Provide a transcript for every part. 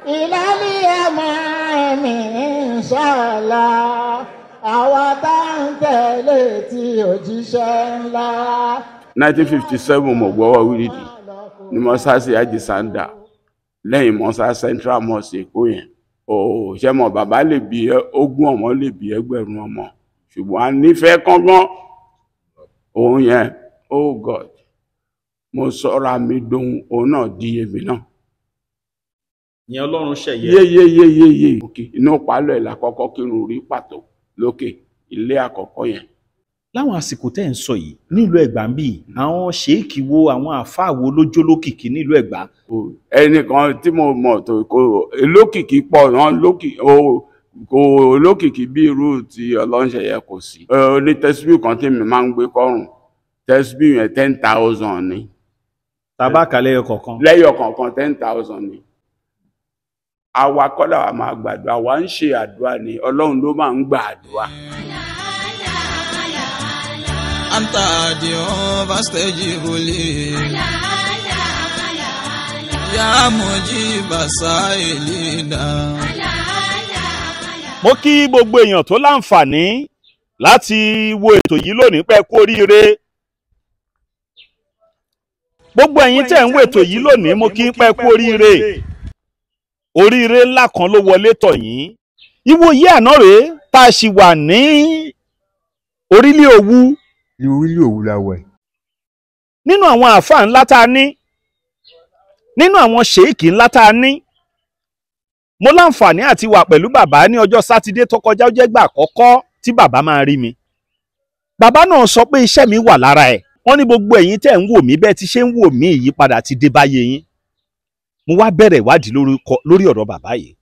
ìlàlí ẹ̀mọ́ mi inshallah àwa tá ń tẹ̀lé tí òjíṣẹ́ ńlá. 1957 mo gbọ́wọ́ wíìdì ní mọ́sáàsì Ajisanda lẹ́yìn mọ́sá Central Mosque Èkó yẹn. Ṣé mọ̀ bàbá lè bí 20 ọmọ lè bí 1000 ọmọ ṣùgbọ́n a nífẹ̀ẹ́ kángan òun yẹn. Oh God, mo sọ́ra mi dohun òun náà di èmi náà. Ìyẹn Ọlọ́run Ṣẹ̀yẹ. Yéyéyéyéyé inú pálọ̀ ìlà kọ́kọ́ kírun rí pàtó lókè ilé àkọ́kọ́ yẹn. Láwọn àsìkò tẹ́ ń sọ yìí nílùú Ẹ̀gbá ń bì àwọn Sheik wo àwọn àfáà wo ló jó lókìkí nílùú Ẹ̀gbá. Ẹnìkan tí mo mọ̀ tó kò lókìkí pọ̀ náà kò lókìkí bí irú ti Ọlọ́run Ṣẹ̀yẹ kò sí. Ní tẹ́síbí kan tí mi máa ń gbé kọ́rùn tẹ́síbí yẹn 10,000 ni. Tabaka lẹ́yọ kọ̀ọ̀kan. Lẹ́yọ kọ̀ọ̀kan 10,000 ni. Àwa kọ́lá wa máa gbàdúrà wa ń ṣe àdúrà ni Ọlọ́run ló máa ń gbà àdúrà. Anta dio fastajib li ya mujiba sa'ilina. Mo kí gbogbo èèyàn tó láǹfààní láti wo ètò yìí lónìí pé kú oríire. Gbogbo ẹ̀yin tẹ́ ń wo ètò yìí lónìí mo kí pé kú oríire. Oríire ńlá kan ló wọlé tọ̀ yín. Ìwòye àná rèé tá a ṣì wà ní orílẹ̀ Òwu. Ní orílẹ̀ Òwu la wà. Nínú àwọn àfáà ńlá tá a ní, nínú àwọn Sheik ńlá tá a ní, mo láǹfààní àti wà pẹ̀lú bàbá ní ọjọ́ Sátidé tó kọjá ó jẹ́ gbà àkọ́kọ́ tí bàbá máa rí mi. Bàbá náà sọ pé iṣẹ́ mi wà lára ẹ̀. Wọ́n ní gbogbo ẹ̀yin tẹ́ ń wò mí bẹ́ẹ̀ tí ṣe ń wò mí ìyípadà ti dé báyé yín. Mo wá bẹ̀rẹ̀ ìwádìí lórí ọ̀rọ̀ bàbá yìí.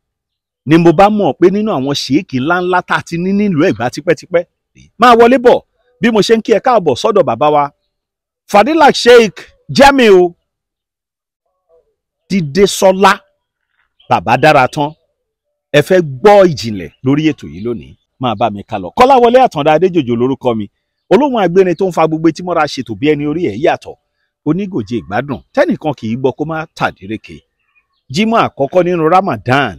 Ni mo bá mọ̀ pé nínú àwọn Sheik ńláńlá tá a ti ní nílùú Ẹ̀gbá tipẹ́tipẹ́ máa wọlé bọ̀ bí mo ṣe ń kí ẹ káàbọ̀ sọ́dọ̀ bàbá wa Fadelat Sheik Jamiu Didesola Babadara tán. Ẹ fẹ́ gbọ́ ìjìnlẹ̀ lórí ètò yìí lónìí máa bá mi kálọ. Kọ́láwọlé Àtàndá Adéjòjò lórúkọ mi. Olóhùn agbérin tó ń fa gbogbo tí mọ́ra ṣètò bí ẹni orí ẹ̀ yàtọ̀. Onígòjì ìgbádùn tẹ́nìkan kì í gbọ́ kó má tàdíreke. Jímọ̀ àkọ́kọ́ nínú Ramadan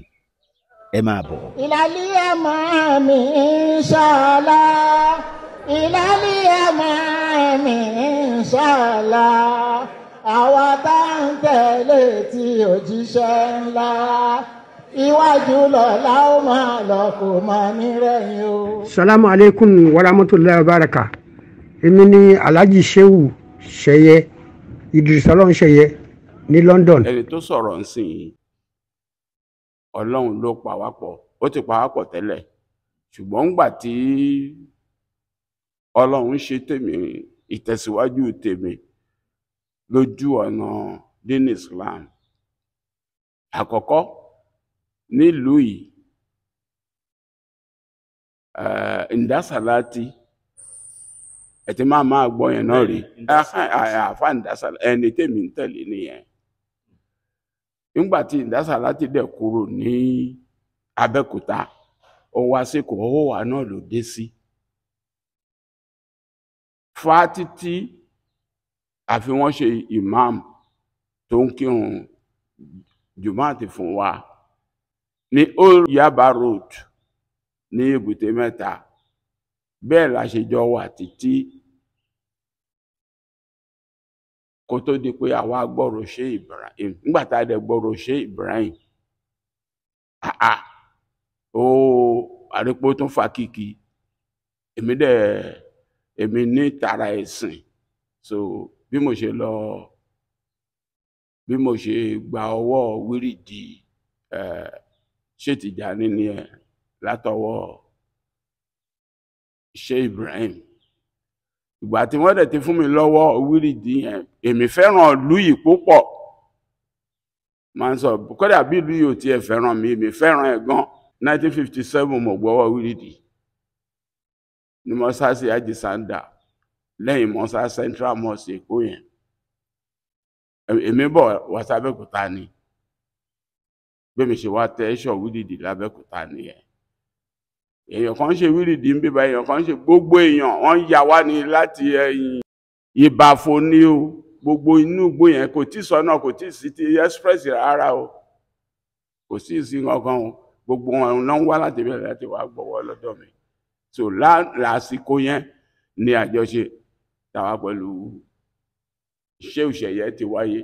ẹ máa bọ̀. ìlàlí ẹ̀mọ́ mi inshallah ìlàlí ẹ̀mọ́ mi inshallah àwa tá ń tẹ̀lé tí òjíṣẹ́ ńlá iwájú lọ́la ó máa lọ kò máa nírẹ̀yìn o. Salamu alaikum warahmatullahi wabarakatuh. Èmi ni Alhaji Sheu Seye Didesola Seye ní London. Ẹni tó sọ̀rọ̀ ń sìn yìí Ọlọ́run ló pa wá pọ̀, ó ti pa wá pọ̀ tẹ́lẹ̀ ṣùgbọ́n ńgbà tí Ọlọ́run ṣe tèmi ìtẹ̀síwájú tèmi lójú ọ̀nà dín Islam àkọ́kọ́ nílùú yìí Ndasalati ẹ ti máa gbọ́ yẹn náà rí àfa Ndasala ẹni tèmi ń tẹ̀lé nìyẹn. Nígbà tí Ndasalati dẹ̀ kúrò ní Abẹ́òkúta ó wá sí kò ó wà náà ló dé sí fa títí àfi wọ́n ṣe imam tó ń kírun jùmọ́àtì fún wa ní Old Yaba Road ní Èbúté Mẹ́ta. Bẹ́ẹ̀ la ṣe jọ wà títí kó tó di pé àwa gbọ́rọ̀ Sheik Ibrahim. Nígbà tá a dẹ̀ gbọ́rọ̀ Sheik Ibrahim àrípò tún fa kìkì èmi ní tara ẹ̀sìn. So bí mo ṣe gba ọwọ́ wíìrìdì Sheik Tijani ní ẹ̀ látọwọ́ Sheik Ibrahim. Ìgbà tí wọ́n dẹ̀ ti fún mi lọ́wọ́ wíìrìdì yẹn èmi fẹ́ràn ìlú yìí púpọ̀. Máa ń sọ kódà bí ìlú yìí ò tiẹ̀ fẹ́ràn mi èmi fẹ́ràn ẹ̀ gan. 1957 mo gbọ́wọ́ wíìrìdì ní mọ́sáàsì Ajisanda lẹ́yìn mọ́sá Central Mosque Èkó yẹn. Èmi bọ̀ wá sábẹ́kúta ni bí mi ṣe wá tẹ ẹ̀ṣọ́ wíìrìdì lábẹ́kúta nìyẹn. Èèyàn kan ṣe wíìrìdì ń bíbá èèyàn kan ṣe gbogbo èèyàn wọ́n yà wá ní láti ẹ̀yìn Ìbàfò ní o gbogbo inú igbó yẹn kò tí sọ́nà kò tí sí ti express rárá o. kò sí ìsìn kankan o gbogbo wọn náà ń wá láti bẹ̀rẹ̀ láti wá gbọ́wọ́ lọ́dọ̀ mi so lásìkò yẹn ní àjọṣe tàwa pẹ̀lú Sheu Seye ti wáyé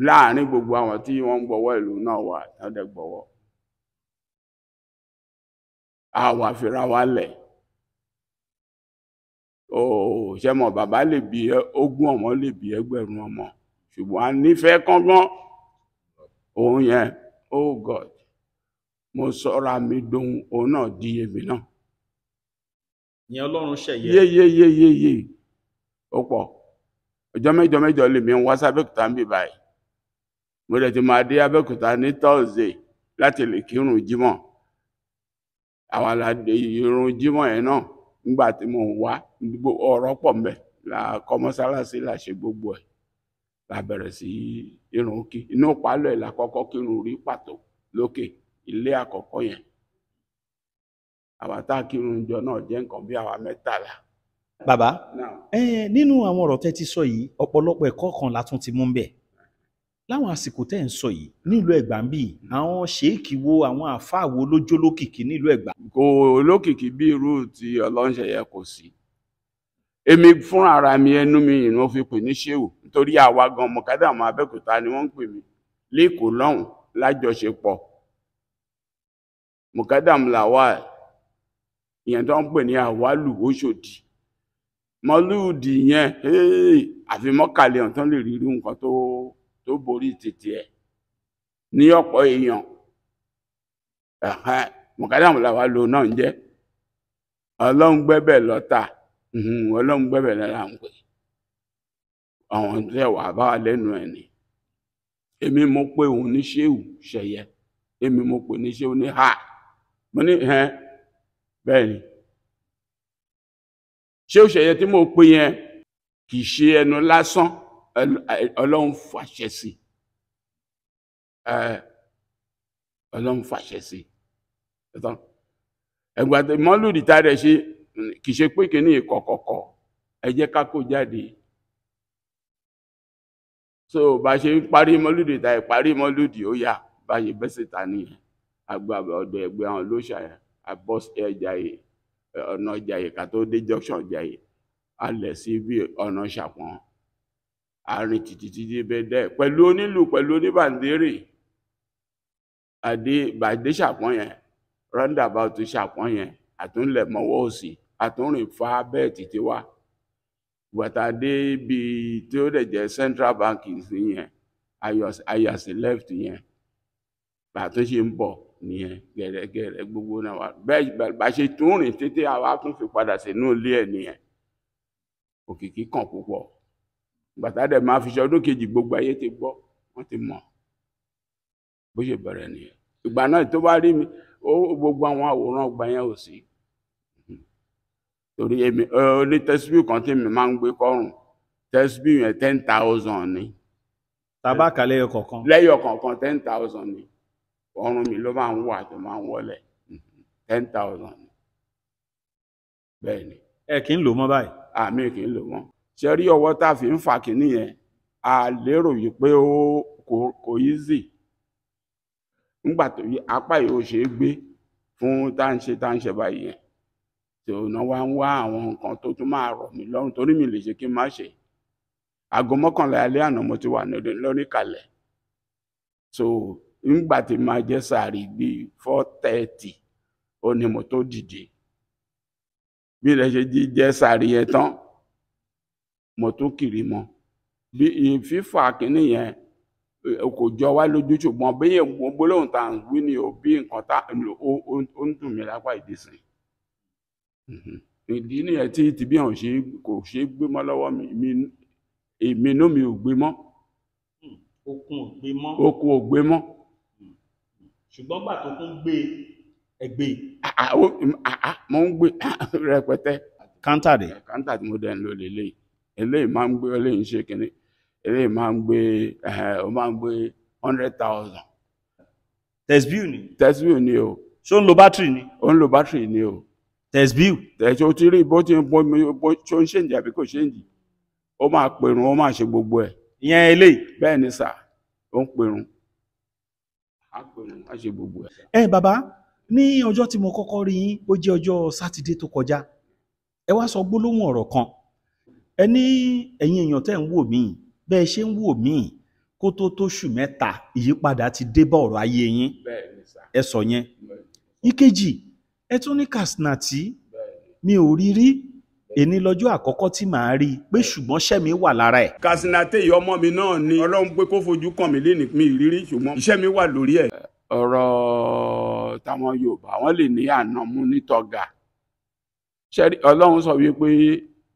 láàrin gbogbo àwọn tí wọ́n ń gbọ́wọ́ ìlú náà wà tọ́dẹ̀ gbọ́wọ́ àwa fira wa lẹ̀ ṣe mọ̀ bàbá lè bí 20 ọmọ lè bí 1000 ọmọ ṣùgbọ́n a nífẹ̀ẹ́ kángan òun yẹn oh God mo sọ́ra mi dohun òun náà di èmi náà ìyẹn Ọlọ́run Seye yéyéyéyéyé ó pọ̀ ọjọ́ mẹ́jọ lèmi ń wá sábẹ́kúta ń bì báyìí mo dẹ̀ ti máa dé Abẹ́òkúta ní Thursday láti lè kírun jímọ̀ àwọn aládé irun jímọ̀ yẹn náà nígbà tí mo ń wá ọ̀rọ̀ pọ̀ mbẹ̀ la kọ́ mọ́sálásí là ṣe gbogbo ẹ̀ la bẹ̀rẹ̀ sí irun kí inú pálọ̀ ẹ̀ la kọ́kọ́ kírun rí pàtó lókè ilé àkọ́kọ́ yẹn àwa tá kírun jọ náà jẹ́ nǹkan bí àwa 13. bàbá nínú àwọn ọ̀rọ̀ tẹ́ ti sọ yìí ọ̀pọ̀lọpọ̀ ẹ̀kọ́ kan la tún ti mú bẹ̀ láwọn àsìkò tẹ́ ń sọ yìí nílùú Ẹ̀gbá ń bì àwọn Sheik wo àwọn àfáà wo ló jó lókìkí nílùú Ẹ̀gbá. kò lókìkí bí irú tí Ọlọ́run Seye kò sí èmi fúnra ara mi ẹnu mi ìran fi pè ní Sheu nítorí àwa gan mọ̀kádàmù Abẹ́òkúta ni wọ́n ń pè mí lẹ́kọ̀ọ́ lọ́hùn lájọṣepọ̀ mọ̀kádàmù làwà ìyẹn tó ń pè ní àwálù Òṣòdì mọ́lúùdì yẹn àfi mọ́kàlẹ̀ ọ̀n tán lè rí irú nǹkan tó borí títí ẹ̀ ní ọ̀pọ̀ èèyàn mọ̀kádàmù làwà lò náà ń jẹ́ Ọlọ́run gbẹ́bẹ̀ lọ́tà Ọlọ́run gbẹ́bẹ̀ lára ń pè àwọn tẹ́ wà bá wà lẹ́nu ẹ̀ ni èmi mo pé òun ní Sheu Seye èmi mo pè ní Sheu ní ha mo ní bẹ́ẹ̀ ni Sheu Seye tí mo pè yẹn kì í ṣe ẹnu lásán Ọlọ́run fàṣẹ sí Ọlọ́run fàṣẹ sí ẹgbà tí mọ́lúdì tá rẹ̀ ṣe kì í ṣe pé kí ní ìkọ̀kọ̀kọ̀ ẹ jẹ́ ká kó jáde so bá ṣe ń parí mọ́lúdì tá ìparí mọ́lúdì ó yá bá ṣe bẹ́sẹ̀ ta nìyẹn àgbà ọ̀dọ̀ ẹgbẹ́ àwọn olóṣà yẹn àbọ̀ Ẹ̀jàyè ọ̀nà Ẹ̀jàyè ká tó dé junction Ẹ̀jàyè alẹ̀ sí bí ọ̀nà Ṣàpọ̀n àárín títí bẹ́ẹ̀ dẹ́ pẹ̀lú onílù pẹ̀lú oníbàndérè bàdé Ṣàpọ̀n yẹn roundabout Ṣàpọ̀n yẹn àtúnlẹ̀ mọ́wọ́ òsì àtúnrìn fa bẹ́ẹ̀ títí wá gbàtà dé ibi tí ó dẹ̀ jẹ́ Central Bank sí yẹn ayàsí left yẹn bàtún ṣe ń bọ̀ nìyẹn gẹ̀rẹ́gẹ̀rẹ́ gbogbo náà wà bẹ́ẹ̀ bá ṣe tún rìn títí àwa tún fi padà sínú ilé ẹ̀ nìyẹn òkìkí kàn púpọ̀ gbàtà dẹ̀ máa fi ṣọdún kejì gbogbo ayé ti gbọ́ wọ́n ti mọ̀ bó ṣe bẹ̀rẹ̀ nìyẹn ìgbà náà tó bá rí mi gbogbo àwọn àwòrán ọgbà yẹn ò sí torí èmi ní tẹ́síbíù kan tí mi máa ń gbé kọ́rùn tẹ́síbíù yẹn 10,000 ni tabaka lẹ́yọ kọ̀ọ̀kan 10,000 ni ọrùn mi ló máa ń wà tó máa ń wọlẹ̀ 10,000 ni bẹ́ẹ̀ ni ẹ kì í lò mọ́ báyìí àmì kì í lò mọ́ ṣe rí ọwọ́ tá a fi ń fa kìíní yẹn a lérò yìí pé kò easy nígbà tó yí apá yìí ó ṣe é gbé fún tá ń ṣe báyìí yẹn tí ọ̀nà wa ń wá àwọn nǹkan tó tún máa rọ̀ mí lọ́rùn torí mi lè ṣe kí n má ṣe aago 11 alẹ́ àná mo ti wà lórí kalẹ̀ so nígbà tí máa jẹ́ sàárì bíi 4:30 ó ní mo tó dìde bí ilẹ̀ ṣe jẹ́ sàárì yẹn tán mo tún kiri mọ́ bí fífà kínní yẹn kò jọ wá lójú ṣùgbọ́n bẹ́yẹ̀ gbólóhùn tá à ń wí ni ò bí nǹkan tá ó ń dùn mí lápá ìdísìn ìdí nìyẹn tí bí àwọn kò ṣe é gbé mọ́ lọ́wọ́ mi èmi inú mi ò gbé mọ́ okun ò gbé mọ́ ṣùgbọ́n gbà tó tún gbé ẹgbẹ́ mo ń gbé rẹpẹtẹ kántà tí mo dẹ̀ ń lò lélẹ̀ eléyìí máa ń gbé eléyìí ń ṣe kínní eléyìí máa ń gbé ó máa ń gbé 100,000. tẹsbíù ni o. ṣó ń lo bátìrì ni. ó ń lo bátìrì ni o. tẹsbíù. tẹ̀síò tí rí bó ti ń bó ṣó ń ṣèǹjì àbí kò ṣèǹjì ó máa pèrún ó máa ṣe gbogbo ẹ̀. ìyẹn eléyìí. bẹ́ẹ̀ ni sà ó ń pèrún á pè wọ́n á ṣe gbogbo ẹ̀. Bàbá ní ọjọ́ tí mo kọ́kọ́ rí yín ó jẹ́ ọjọ́ sátidé tó kọjá ẹ wá sọ gbólóhùn ọ̀rọ̀ kan ẹ ní ẹ̀yin èèyàn tẹ́ ń wò mí bẹ́ẹ̀ ṣe ń wò mí kó tó tóṣù mẹ́ta ìyípadà ti dé bá ọ̀rọ̀ ayé yín ẹ sọ yẹn. Ìkejì ẹ tún ní kàsínàtì mi ò rí rí èní lọ́jọ́ àkọ́kọ́ tí màá rí pé ṣùgbọ́n iṣẹ́ mi wà lára ẹ̀. kàsínàtì yìí ọmọ mi náà ni Ọlọ́run pé kó fojú kàn mí lénìí mi ìrírí ṣùgbọ́n iṣẹ́ mi wà lórí ẹ̀. ọ̀rọ̀ táwọn Yorùbá wọ́n lè ní ànámú nítọ́gà ṣẹ́rí Ọlọ́run sọ wípé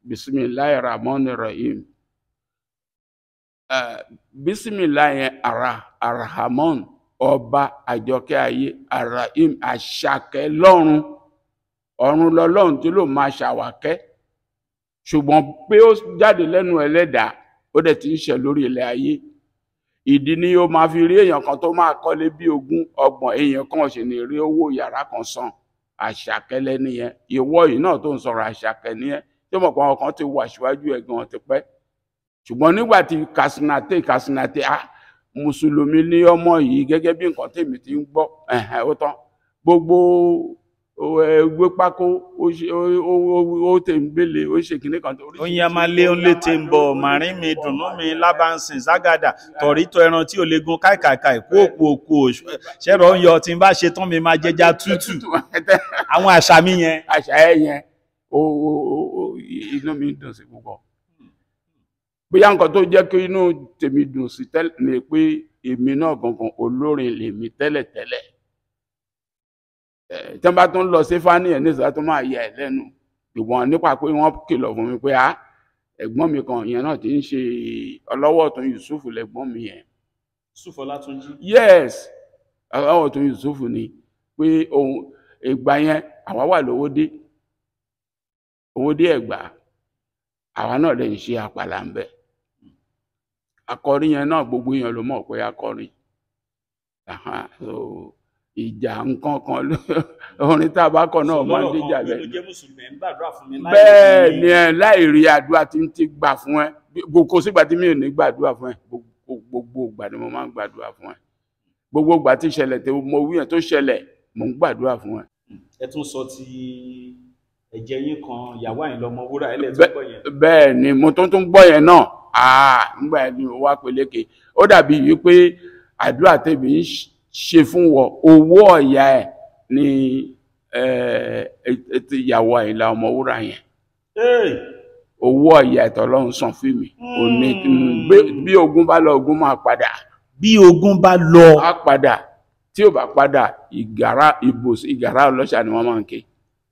bisimilayi rahman rahim bisimilayi arahamon ọba àjọkẹ́ ayé arahim àṣàkẹ́ lọ́run ọ̀run lọ́lọ́run tí ló máa ṣàwákẹ́ ṣùgbọ́n pé ó jáde lẹ́nu ẹlẹ́dàá ó dẹ̀ ti ń ṣe lórí ilẹ̀ ayé ìdí ni ó máa fi rí èèyàn kan tó máa kọ́lé bí 20 30 èèyàn kan ṣe ní rí owó yàrá kan san àṣàkẹ́ lẹ́ni yẹn ìwọ yìí náà tó ń sọ̀rọ̀ àṣàkẹ́ nìyẹn tí mo kàn kan ti wà síwájú ẹ̀ gan ti pẹ́ ṣùgbọ́n nígbà tí kàsínàtè mùsùlùmí ní ọmọ yìí gẹ́gẹ́ bí nǹkan tèmi ti ń gbọ́ ó tán gbogbo gbé pákó ó tè ń gbélé ó ṣe kìnnì kan tó rí. oyin amalé ó lè tè ń bọ̀ màrín mi dùnú mi lábàǹsìn ságàdà tọ̀rítọ̀ ẹran tí ò lè gun káìkàìkà ìkú òkú ṣẹ́rọ̀ ń yọ tí n bá ṣe tán mi máa jẹja tútù àwọn àṣà mi yẹn. àṣà ẹ yẹn inú mi dùn sí púpọ̀ bóyá nǹkan tó jẹ́ kí inú tèmi dùn sí tẹ́lẹ̀ ni pé èmi náà gangan olórin lèmi tẹ́lẹ̀tẹ́lẹ̀ tí wọ́n bá tún lọ sí fani ẹ̀ ní ìsọ̀rọ̀ tó máa yẹ ẹ̀ lẹ́nu ìwọ̀n nípa pé wọ́n kìlọ̀ fún mi pé ẹ̀gbọ́n mi kan ìyẹn náà ti ń ṣe ọlọ́wọ́ ọ̀tún Yusuf lẹ́gbọ́n mi yẹn. Yusuf Ọlátúnjí. Yes ọlọ́wọ́ ọ̀tún Yusuf ni pé ohun ìgbà yẹn àwa wà lówó dé Ẹ̀gbá àwa náà lè ń ṣe àpàlà ń bẹ akọrin yẹn náà gbogbo èèyàn ló mọ̀ pé akọrin ìjà nǹkan kan orin tá a bá kọ náà máa ń díjà bẹ́ẹ̀ ni ẹ láì rí àdúrà tí ń ti gbà fún ẹ kò sígbà tí mi ò ní gbàdúrà fún ẹ gbogbo ìgbà ni mo máa ń gbàdúrà fún ẹ gbogbo ìgbà tí ìṣẹ̀lẹ̀ tí mo wí yẹn tó ṣẹlẹ̀ mo ń gbàdúrà fún ẹ. ẹ tún sọ ti ẹ̀jẹ̀ yín kan ìyàwó Àyìnlá Ọmọwúrà ẹlẹ́tún gbọ́ yẹn. bẹ́ẹ̀ ni mo tún gbọ́ yẹn náà nígbà yẹn ni mo wá peléke ó dàbí wípé àdúrà tèmi ń ṣe fún wọ owó ọ̀yà ẹ̀ ní ìyàwó Àyìnlá Ọmọwúrà yẹn owó ọ̀yà ẹ̀tọ́ Ọlọ́run san fún mi bí ogun bá lọ ogun máa padà. bí ogun bá lọ á padà tí ò bá padà ìgárá ọlọ́ṣà ni wọ́n máa ń ké.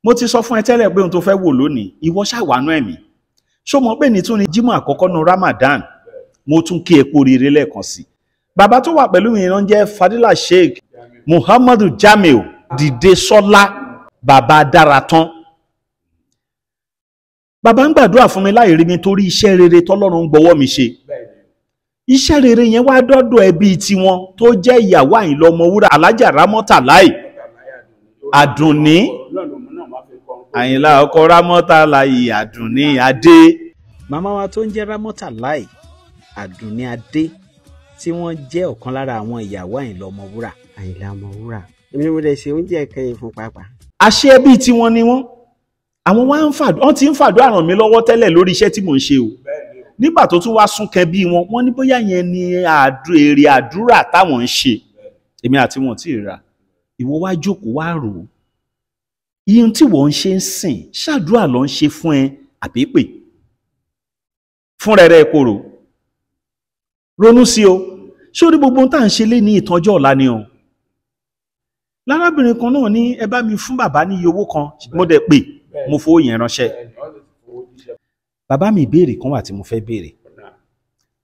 mo ti sọ fún ẹ tẹ́lẹ̀ pé ohun tó fẹ́ wò lónìí ìwọ ṣàwánú ẹ̀mí ṣó mọ̀ pé ní tún ni Jímọ̀ àkọ́kọ́ nu Ramadan mo tún kí ẹ kú oríire lẹ́ẹ̀kan sí bàbá tó wà pẹ̀lú mi náà jẹ́ Fadelat Sheik Muhammadu Jamiu Didesola Babadara tán bàbá ń gbàdúrà fún mi láì rí mi torí iṣẹ́ rere tọ́lọ́run ń gbọ́wọ́ mi ṣe iṣẹ́ rere yẹn wá dọ́dọ̀ ẹbí tiwọn tó jẹ́ ìyàwó Àyìnlá Ọmọwúrà Alájà Rámọ́tàláì Àdùnní Àyìnlá ọkọ Rámọ́tàláì Àdùnní Adé màmá wa tó ń jẹ́ Rámọ́tàláì Àdùnní Adé tí wọ́n jẹ́ ọ̀kan lára àwọn ìyàwó Àyìnlá Ọmọwúrà. Àyìnlá Ọmọwúrà èmi ni mo dẹ̀ ṣe oúnjẹ kẹyìn fún pàápàá. àṣẹ ẹbí tiwọn ni wọ́n àwọn wọ́n ti ń fàdúrà ràn mí lọ́wọ́ tẹ́lẹ̀ lórí iṣẹ́ tí mò ń ṣe o nígbà tó tún wá súnkẹ́ bí wọ́n ní bóyá yẹn ni èrè àdúrà táwọn ń ṣe èmi àti wọn tí ì ra ìwọ wá jókòó wá rò ó iye tí wọ́n ń ṣe ń sìn ṣàdúrà ló ń ṣe fún ẹ àbí pè fún rẹ̀rẹ̀ kòrò ronú sí o sórí gbogbo ohun tá à ń ṣe lé ní ìtọ́jọ́ ọ̀la ni o lárábìnrin kan náà ní ẹ bá mi fún bàbá ní iye owó kan mo dẹ̀ pè mo fowó yẹn ránṣẹ́ bàbá mi ìbéèrè kan wà tí mo fẹ́ béèrè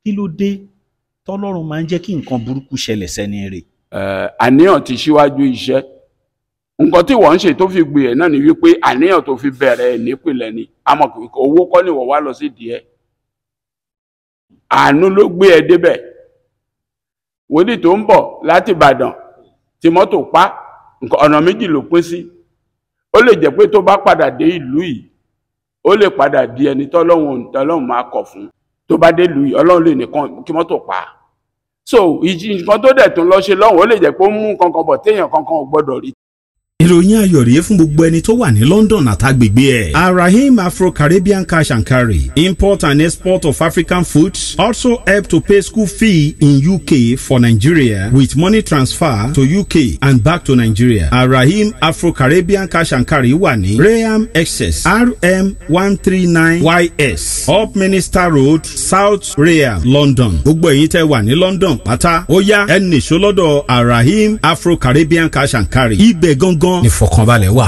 kí ló dé tọ́lọ́run máa ń jẹ́ kí nǹkan burúkú ṣẹlẹ̀ sẹ́ni rẹ̀. àníyàn ti ṣíwájú iṣẹ́ nǹkan tí wọ́n ń ṣe tó fi gbé ẹ̀ náà ni wípé àníyàn tó fi bẹ̀rẹ̀ nípìnlẹ̀ ni àmọ́ owó kọ́ ni wọ́n wá lọ sí díẹ̀ àánú ló gbé ẹ débẹ̀ wòlíì tó ń bọ̀ láti Ìbàdàn tí mọ́tò pa ọ̀nà méjì ló pín sí ó lè jẹ́ pé tó bá padà dé ìlú yìí ó lè padà di ẹni tọ́lọ́run máa kọ̀ fún tó bá dé ìlú yìí Ọlọ́run lè nìkan kí mọ́tò pa so nǹkan tó dẹ̀ tún lọ ṣe lọ́hùn ó lè jẹ́ pé ó mú kankan bọ̀ téèyàn kankan ò gbọ́dọ̀ rí. ìròyìn ayọ̀ rèé fún gbogbo ẹni tó wà ní London àtàgbègbè ẹ̀. Arahim Afro-Caribbean Cash and Carry, import and export of African foods, also help to pay school fee in UK for Nigeria with money transfer to UK and back to Nigeria. Arahim Afro-Caribbean Cash and Carry wà ní Rayham Excess RM 139YS Up Minister Road, South Rayham, London. Gbogbo ẹ̀yin tẹ́ wà ní London pátá ó yá ẹ nìṣó lọ́dọ̀ Arahim Afro-Caribbean Cash and Carry. Ibẹ̀ gangan ní fọkànbalẹ̀ wà.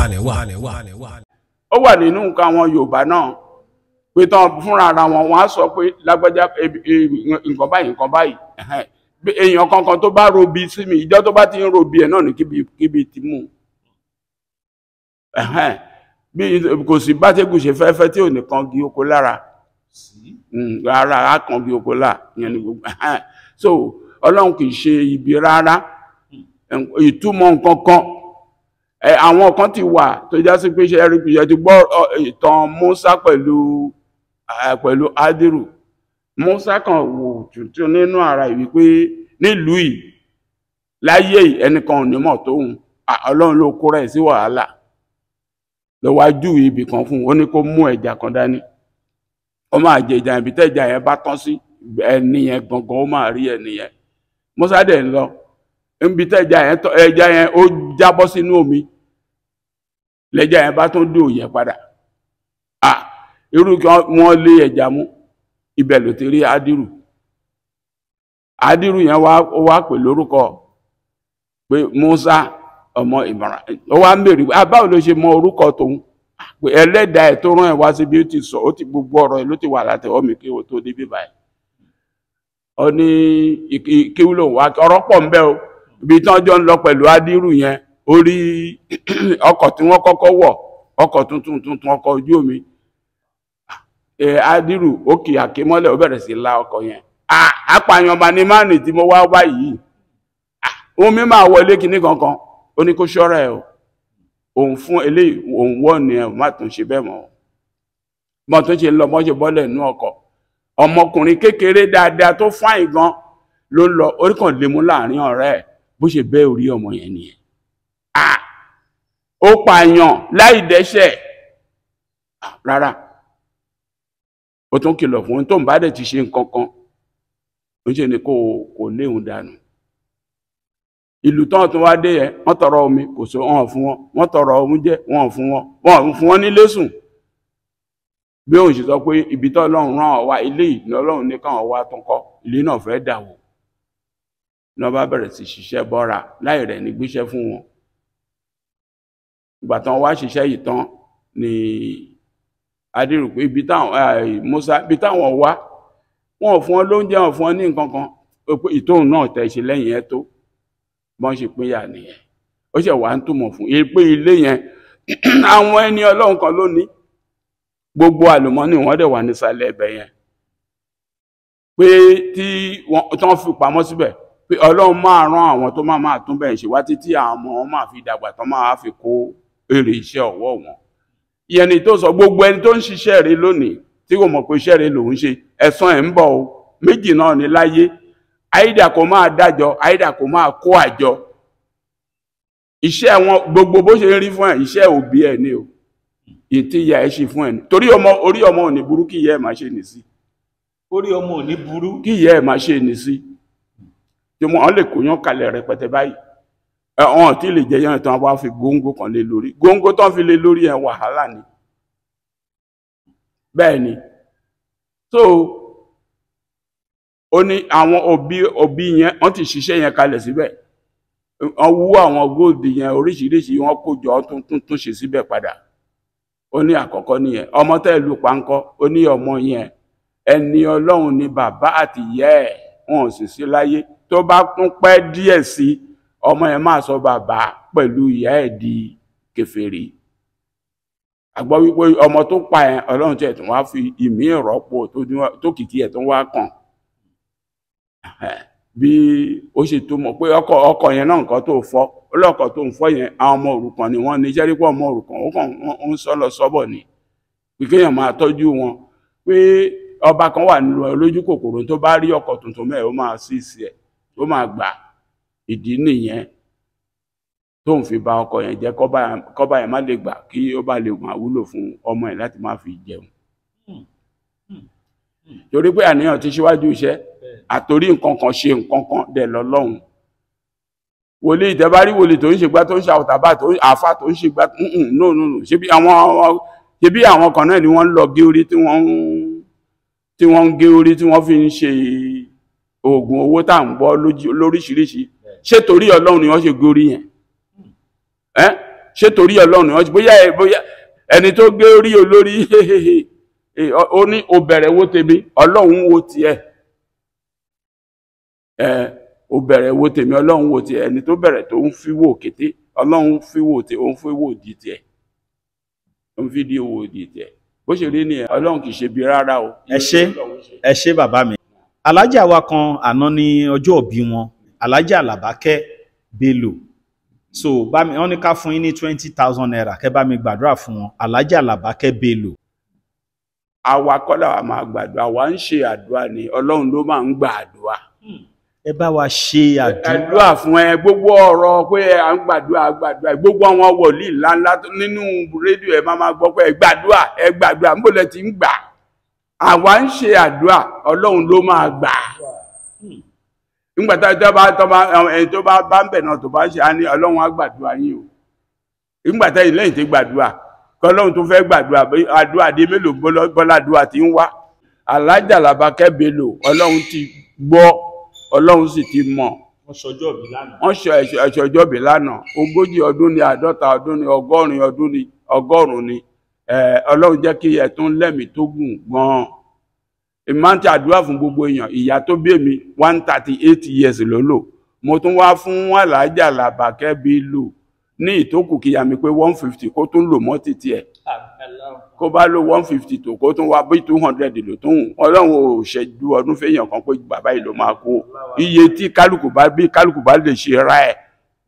ó wà nínú nǹkan àwọn Yorùbá náà pé tán fúnra ara wọn wọ́n á sọ pé lágbájá nǹkan báyìí èèyàn kankan tó bá robi sí mi ìjọ tó bá ti ń robi ẹ̀ náà ní kíbi ti mú bí kò sí bátẹ́gùn ṣe fẹ́fẹ́ tí ò ní kan gi oko lára ara á kan gi oko lára ìyẹn ni gbogbo so Ọlọ́run kì í ṣe ibi rárá ìtumọ̀ nǹkan kan. Àwọn kan ti wà tó já sí pé ṣe ẹ̀rí ti gbọ́ ìtàn Musa pẹ̀lú Adiru. Musa kan wò tuntun nínú ara ìwí pé nílùú yìí láyé ẹnìkan ò ní mọ̀ tóun Ọlọ́run ló kó rẹ̀ sí wàhálà ló wá júwe ibì kan fún un ó ní kó mú ẹja kan dání ó máa jẹ ìjà ibi tẹ́jà yẹn bá tán sí ẹni yẹn gangan ó máa rí ẹni yẹn. Musa dẹ̀ ń lọ níbi tẹ́jà ẹja yẹn ó jábọ́ sínú omi lẹ́jà yẹn bá tún dé òye padà irú kí wọ́n lé ẹja mú ibẹ̀ ló ti rí Adiru yẹn wá pè lórúkọ pé Musa ọmọ Ìmọ̀ràn ó wá ń bèèrè báwo ló ṣe mọ orúkọ tòun pé ẹlẹ́dàá ẹ̀ tó rán ẹ̀ wá síbi ó ti sọ ó ti gbogbo ọ̀rọ̀ ẹ̀ ló ti wà látẹ̀wọ́ mi kí o tó débi báyìí ó ní kí wúlò wá ọ̀rọ̀ pọ̀ ń bẹ o ibi tí wọ́n jọ ń lọ pẹ̀lú Adiru yẹn orí ọkọ̀ tí wọ́n kọ́kọ́ wọ̀ ọkọ̀ tuntun ọkọ̀ ojú omi Adiru ó kì àkémọ́lẹ̀ ó bẹ̀rẹ̀ sí la ọkọ̀ yẹn apààyàn bá ní máàní tí mo wá báyìí omi máa wọlé kinní kankan ó ní kó ṣọ́ra ẹ̀ o òun fún eléyìí òun wọ́ ni ẹ̀ má tún ṣe bẹ́ẹ̀ mọ́ tó ṣe lọ mọ́ ṣe bọ́lẹ̀ nú ọkọ̀ ọmọkùnrin kékeré dáadáa tó fáìn gan ló ń lọ orí kan lè mú láàrin ọ̀rẹ́ ẹ̀ bó ṣe bẹ́ orí ọmọ yẹn nìyẹn ó pààyàn láì dẹ́ṣẹ̀ rárá ó tún kìlọ̀ fún tó ń bá dẹ̀ ti ṣe nǹkan kan ó ṣe ni kò léhun dànù ìlú tán tó wá dé yẹn wọ́n tọrọ omi kò sọ wọn fún wọn wọ́n tọrọ oúnjẹ wọn fún wọn nílé sùn bí òun ṣe sọ pé ibi tó Ọlọ́run rán ọ wá ilé ìlú Ọlọ́run ní káwọn wá tún kọ́ ilé náà fẹ́ dà wò náà bá bẹ̀rẹ̀ sí ṣiṣẹ́ bọ́ra láì rẹ̀ ní gbéṣẹ́ fún wọn ìgbà tán wá ṣiṣẹ́ yìí tán ni Adiru pé Musa ibi táwọn wá wọn ò fún ọ lóúnjẹ wọn fún ọ ní nǹkan kan ìtóhùn náà tẹ̀ ṣe lẹ́yìn ẹ tó bọ́n ṣe pínyà nìyẹn ó ṣe wà ń túmọ̀ fún pé ilé yẹn àwọn ẹni Ọlọ́run kan lónìí gbogbo àlùmọ́nì wọ́n dẹ̀ wà nísàlẹ̀ ẹ̀bẹ̀ yẹn pé tí wọ́n fi pamọ́ síbẹ̀ pé Ọlọ́run máa rán àwọn tó máa tún bẹ̀ ṣe wá títí àwọn ọmọ wọn máa fi dàgbà tán máa fi kó èrè iṣẹ́ ọwọ́ wọn ìyẹn ni tó sọ gbogbo ẹni tó ń ṣiṣẹ́ rẹ̀ lónìí tí kò mọ̀ pé iṣẹ́ rẹ̀ lòun ṣe ẹ̀san ẹ̀ ń bọ̀ o méjì náà ní láyé àìdà kò máa dájọ́ àìdà kò máa kó àjọ iṣẹ́ wọn gbogbo bó ṣe ń rí fún ẹ̀ iṣẹ́ òbí ẹ̀ ni o ìtí ìyá ẹ̀ ṣe fún ẹ̀ torí orí ọmọ ò ní burú kí ìyá ẹ̀ máa ṣe nì sí orí ọmọ ò ní burú kí ìyá ẹ̀ máa ṣe nì sí tí wọ́n lè kó yán kalẹ̀ rẹpẹtẹ báyìí ọ̀hún tí lè jẹ yán tán wá fi góńgó kan lé lórí góńgó tán fi lé lórí ẹ̀ wàhálà ni bẹ́ẹ̀ ni so ó ní àwọn òbí yẹn wọ́n ti ṣiṣẹ́ yẹn kalẹ̀ síbẹ̀ wọ́n wú àwọn góòdì yẹn oríṣiríṣi wọ́n kó jọ tún ṣe síbẹ̀ padà ó ní àkọ́kọ́ nìyẹn ọmọ tẹ́ lù páńkọ́ ó ní ọmọ yẹn ẹni Ọlọ́run ni bàbá àti ìyá ẹ̀ wọn ò sì sí láyé tó bá tún pẹ́ díẹ̀ sí ọmọ yẹn máa sọ bàbá pẹ̀lú ìyá ẹ̀ di kèfèrí àgbọ́ wípé ọmọ tó pa ẹ̀ Ọlọ́run tẹ̀ tún wá fi ìmí ìrọ́pò tó kìkì ẹ̀ tó wá kàn bí ó ṣe tó mọ̀ pé ọkọ̀ yẹn náà nǹkan tó fọ́ ọlọ́kọ̀ tó ń fọ́ yẹn àwọn ọmọ òrukàn ni wọ́n ní iṣẹ́ rí pọ̀ ọmọ òrukàn ó kàn ń sọ́lọ sọ́bọ̀ ni pé kéèyàn máa tọ́jú wọn pé ọba kan wà nílò lójú kòkòrò tó bá rí ọkọ̀ tuntun mẹ́ẹ̀ ó máa sí ẹ̀ ó máa gbà. Ìdí nìyẹn tó ń fi bà ọkọ yẹn jẹ́ kọ́ba yẹn má lè gbà kí ó bá lè máa wúlò fún ọmọ ẹ̀ láti má fi jẹun. Torí pé àníyàn ti ṣíwájú iṣẹ́ àtorí nǹkan kan ṣe nǹkan kan dẹ̀ lọ́lọ́run. Wòlíì ìtẹ́bárí wòlíì tó ń ṣègbà tó ń ṣàwòtàbà tó ń àfà tó ń ṣègbà no ṣebí àwọn kan náà ni wọ́n ń lọ gé orí tí wọ́n ń gé orí tí wọ́n fi ń ṣe oògùn owó tá à ń gbọ́ lóríṣiríṣi. Ṣé torí Ọlọ́run ni wọ́n ṣe gé orí yẹn? Ṣé torí Ọlọ́run ni wọ́n ṣe bóyá ẹni tó gé orí olórí ó ní o bẹ̀rẹ̀ wo tèmi Ọlọ́run wo tiẹ̀. O bẹ̀rẹ̀ wo tèmi Ọlọ́run wo tiẹ̀. Ẹni tó bẹ̀rẹ̀ tó ń fi wò kété Ọlọ́run fi wò tí ó ń fi wò di tiẹ̀. Ó ń fi di owó di tiẹ̀. Bó ṣe rí nìyẹn Ọlọ́run kì í ṣe bí rárá o. Ẹ ṣé bàbá mi. Alájà wa kan àná ní ọjọ́ ìbí wọn, Alájà Làbákẹ́ Bello. So bá mi wọ́n ní ká fún yín ní 20,000 naira kẹ́ bá mi gbàdúrà fún wọn. Alájà Làbákẹ́ Bello. Àwa kọ́ la máa gbàdúrà, àwa ń ṣe àdúrà ni Ọlọ́run ló máa ń gbà àdúrà. Ẹ bá wa ṣe àdúrà fún ẹ gbogbo ọ̀rọ̀ pé à ń gbàdúrà gbogbo àwọn wòlíì ńláńlá nínú rédíò ẹ máa gbọ́ pé ẹ gbàdúrà ń bọ̀lẹ̀ tí ń gbà. Àwa ń ṣe àdúrà Ọlọ́run ló máa gbà. Nígbà tó bá ń bẹ̀ náà tó bá ń ṣe á ní Ọlọ́run á gbàdúrà yín o. Nígbà tá ilé ìtẹ́ gbàdúrà kọ́lọ́run tó fẹ́ gbàdúrà àdúrà dé mélòó bọ́ládùá tí ń wá. Alájà Làbákẹ́ Bello Ọlọ́run ti gbọ́ Ọlọ́run sì ti mọ̀. Wọ́n ṣọjọ́ bí lánàá. Wọ́n ṣọjọ́ bí lánàá. 40 ọdún ni 50 ọdún ni 100 ọdún ni 100 ni. Ọlọ́run jẹ́ kí ẹ tún lẹ́mìí tó gùn gan-an. Ìmáà ti àdúrà fún gbogbo èèyàn. Ìyá tó bí mi 138 years ló lò. Mo tún wá fún Alájà Làbákẹ́ Bello ní ìtókù kíyà mi pé 150 kó tún lò mọ́ títí ẹ̀. Kó bá lò 150 tó kó tún wá bí 200 lò tó hùn. Ọlọ́run ò ṣẹ́jú ọdún fẹ́yàn kan pé bàbá yìí ló máa kó. Iye tí kálukú bá lè ṣe ra ẹ̀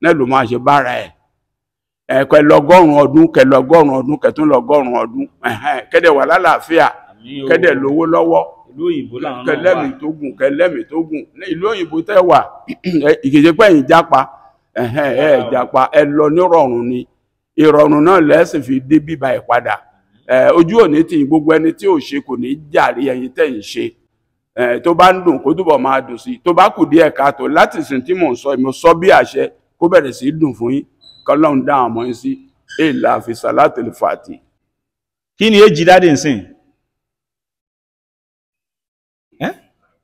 náà ló máa ṣe bára ẹ̀. Kẹlọgọ́rùn ọdún kẹtún lọgọ́rùn ọdún. Kẹ́dẹ̀ wà lálàáfíà kẹ́dẹ̀ lówó lọ́wọ́. Kẹlẹ́mì tó gùn. Ìlú òyìnbó tẹ́ wà ìkèjé pẹ́yìn jápa. Jápa ẹ lọ ní rọrùn ni. Ìrọ̀rùn náà lẹ́sìn fi dé bíbá ẹ̀ padà. Ojú òní tí gbogbo ẹni tí ò ṣe kò ní jàre ẹ̀yin tẹ̀yin ṣe. Tó bá ń dùn kó túbọ̀ máa dùn sí. Tó bá kù díẹ̀ káàtó láti sìn tí mò ń sọ bí àṣẹ kó bẹ̀rẹ̀ sí dùn fún yín. Kọ́lọ́run dá àwọn ọmọ yín sí. Èèlà fi Salatul Fati. Kí ni èjì dáàdì ń sìn?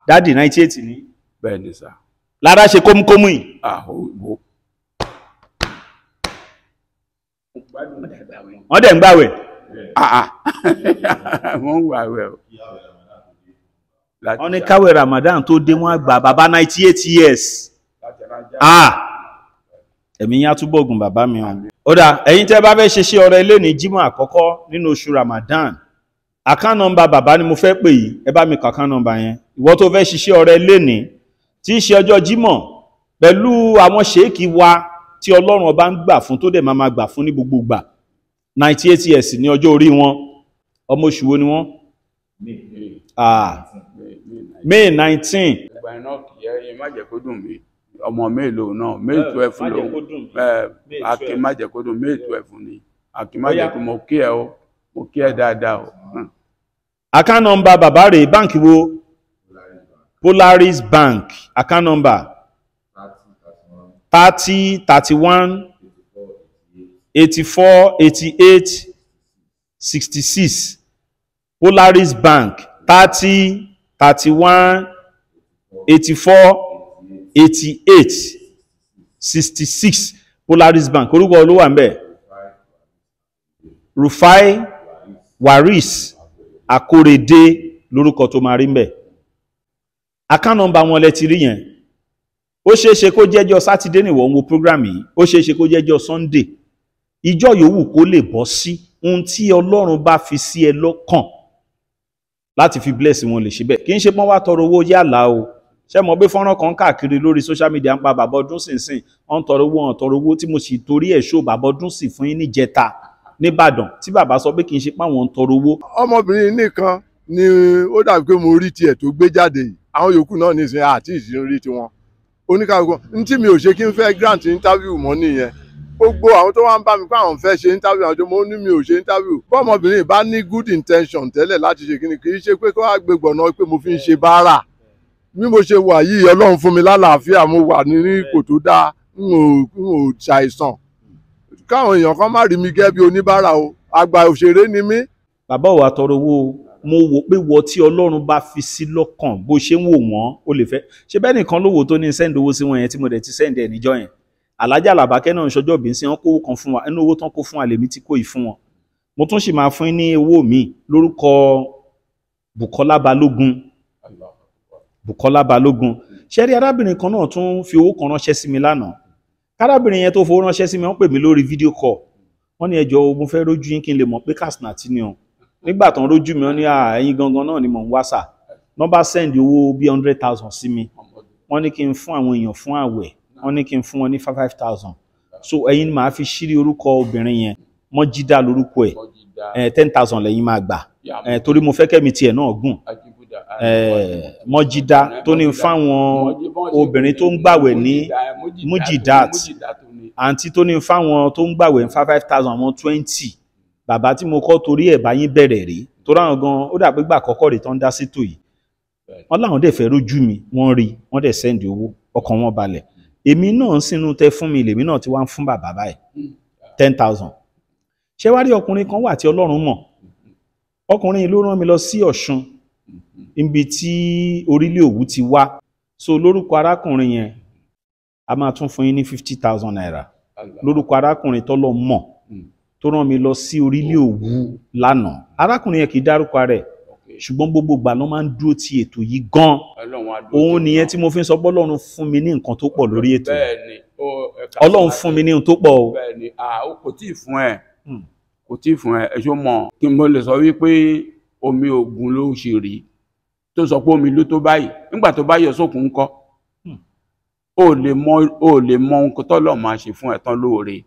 Dáàdì 98 ni. Bẹ́ẹ̀ ni sà. Lára ṣe kómúkómú yìí. Wọ́n dẹ̀ ń gbàwẹ̀. Wọ́n ń gbàwẹ̀ o. Wọ́n ní káwẹ̀ Ramadan tó dé wọ́n àgbà bàbá 98 years. Ẹ̀mí yá túbọ̀ gùn bàbá mi hàn. Ó dà ẹ̀yin tẹ́ bá fẹ́ ṣe ọrẹ ilé ní Jímọ̀ àkọ́kọ́ nínú oṣù Ramadan. Account number bàbá ni mo fẹ́ pè yìí. Ẹ bá mi kọ account number yẹn. Ìwọ tó fẹ́ ṣiṣẹ́ ọrẹ ilé ní tí í ṣe ọjọ́ Jímọ̀ pẹ̀lú àwọn Sheik wa tí Ọlọ́run ọba ń gbà fún tó dẹ̀ máa gbà fún ní gbogbo gbà. 98 years ní ọjọ́ orí wọn. Ọmọ oṣù wo ni wọ́n? May 19. Ìgbà iná kìí ẹ má jẹ́ kó dùn mí. Ọmọ mélòó náà May 12 ló Akin má jẹ́ kó dùn May 12 ni. Akin má jẹ́ kó mo kí ẹ o. Mo kí ẹ dáadáa o. Account number bàbá rẹ̀ báǹkì wo? Polaris Bank. Account number 30 31 84 88 66. Polaris Bank 30 31 84 88 66. Polaris Bank. Orúkọ olówó wà ńbẹ̀. Rufai Waris Akorede lórúkọ tó máa rí ńbẹ̀. Account number wọn lẹ ti rí yẹn. Ó ṣeéṣe kó jẹ́jọ́ Sátidé nìwọ ń wo program yìí. Ó ṣeéṣe kó jẹ́jọ́ Sunday. Ìjọ yòówù kó lè bọ́ sí ohun tí Ọlọ́run bá fi sí ẹ lọ́kàn láti fi bless wọn lè ṣe bẹ́ẹ̀. Kì í ṣe pọ́n wá tọrọ owó yálà o. Ṣé mo gbé fọ́nrán kan káàkiri lórí social media ń pa bàbá ọdún sìnsìn ọ̀n tọrọ owó tí mo sì torí ẹ̀ ṣó bàbá ọdún sì fún yín níjẹta nìbàdàn tí bàbá sọ pé kì í ṣe páwọn ń tọrọ owó. Ọmọbìnrin nìkan ni ó dàbí pé mo rí tiẹ̀ tó gbé jáde yìí. Àwọn yòókù náà ní ìsìn àti ìsìn rí tiwọn. oníkàlùkù ntí mi ò ṣe kí n fẹ́ grant interview mọ́ nìyẹn gbogbo àwọn tó wá ń bá mi pé àwọn fẹ́ ṣe interview àwọn tó mọ́ ní mi ò ṣe interview bọ́ọ̀mọbìnrin bá ní good intention tẹ́lẹ̀ láti ṣe kíni kì í ṣe pé kó wá gbé gbọ̀nà pé mo fi ń ṣe báárà bí mo ṣe wà yìí ọlọ́run fún mi lálàáfíà mo wà ní ipò tó dáa n ò ṣàìsàn káwọn èèyàn kan má rí mi gẹ́gẹ́ bí oníbàárà o àgbà òṣèré ni mí. bàbá ò wá tọrọ owó mo wò pé wọ tí ọlọ́run bá fi sí lọ́kàn bó ṣe ń wò wọ́n ó lè fẹ́ ṣe bẹ́ẹ̀ nìkan lówó tó ní sẹ́ǹdì owó sí wọn yẹn tí mo dẹ̀ ti sẹ́ǹdì ẹ̀ níjọ́ yẹn alájà làbákẹ́ náà ń ṣọjọ́ bí n sí wọn kówó kan fún wa ẹnu owó tán kó fún wa lèmi tí kò yìí fún wọn mo tún sì máa fún ní owó mi lórúkọ Bùkọ́lá Balógun Bùkọ́lá Balógun ṣẹ́rí arábìnrin kan náà tún fi owó kan ránṣẹ́ sí mi lánàá arábìnrin yẹn tó fowó ránṣẹ́ sí mi wọ́n pè mí lórí fídíò call wọ́n ní ẹjọ́ mo fẹ́ rójú yín kí n lè mọ̀ pé Katsina tí ni o nígbà tán rójú mi wọ́n ní ẹ̀yin gangan náà ni mò ń wá sà nọ́mbà send owó bí 100,000 sí mi wọ́n ní kí n fún àwọn èèyàn fún àwẹ̀ wọ́n ní kí n fún wọn ní 5,000 so ẹ̀yin máa fi ṣírí orúkọ obìnrin yẹn Mọ́jídá lórúkọ ẹ̀ 10,000 lẹ́yìn máa gbà torí mo fẹ́ kẹ́mi tiẹ̀ náà gùn Mọ́jídá tó ní fáwọn obìnrin tó ń gbàwẹ̀ ní Mujidat àǹtí tó ní fáwọn tó ń gbàwẹ̀ ní 5,000 àwọn 20 bàbá tí mo kọ́ torí ẹ̀ báyìí bẹ̀rẹ̀ rí torí àwọn gan ó dà pé gbà kọ́kọ́ rè tán dá sétò yìí wọ́n láwọn dẹ̀ fẹ́ rójú mi wọ́n rí wọ́n dẹ̀ sẹ́ndì owó ọkàn wọn balẹ̀ èmi náà sínú tẹ fún mi lèmi náà ti wá ń fún bàbá báyìí 10,000 ṣé wá rí ọkùnrin kan wà tí Ọlọ́run mọ̀ ọkùnrin yìí ló rán mi lọ sí Ọ̀ṣun níbi tí orílẹ̀ Òwú ti wá so lórúkọ arákùnrin yẹn a máa tún fún yín ní 50,000 naira lórúkọ arákùnrin tọ́lọ́ mọ̀ tó rán mi lọ sí orílẹ̀ Òwú lánàá arákùnrin yẹn kì í dárúkọ rẹ̀ ṣùgbọ́n gbogbo ìgbà ló máa ń dúró ti ètò yìí gan òun nìyẹn tí mo fi ń sọ pé Ọlọ́run fún mi ní nǹkan tó pọ̀ lórí ètò Ọlọ́run fún mi ní nǹkan tó pọ̀ o. kò tí ì fún ẹ kò tí ì fún ẹ ṣó mọ̀ kí n mo lè sọ wípé omi ògùn ló ń ṣe rí tó sọ pé omi ló tó báyìí nígbà tó bá yọ sókun ńkọ́ o lè mọ nǹkan tọ́lọ̀ máa ṣe fún ẹ tán lóore.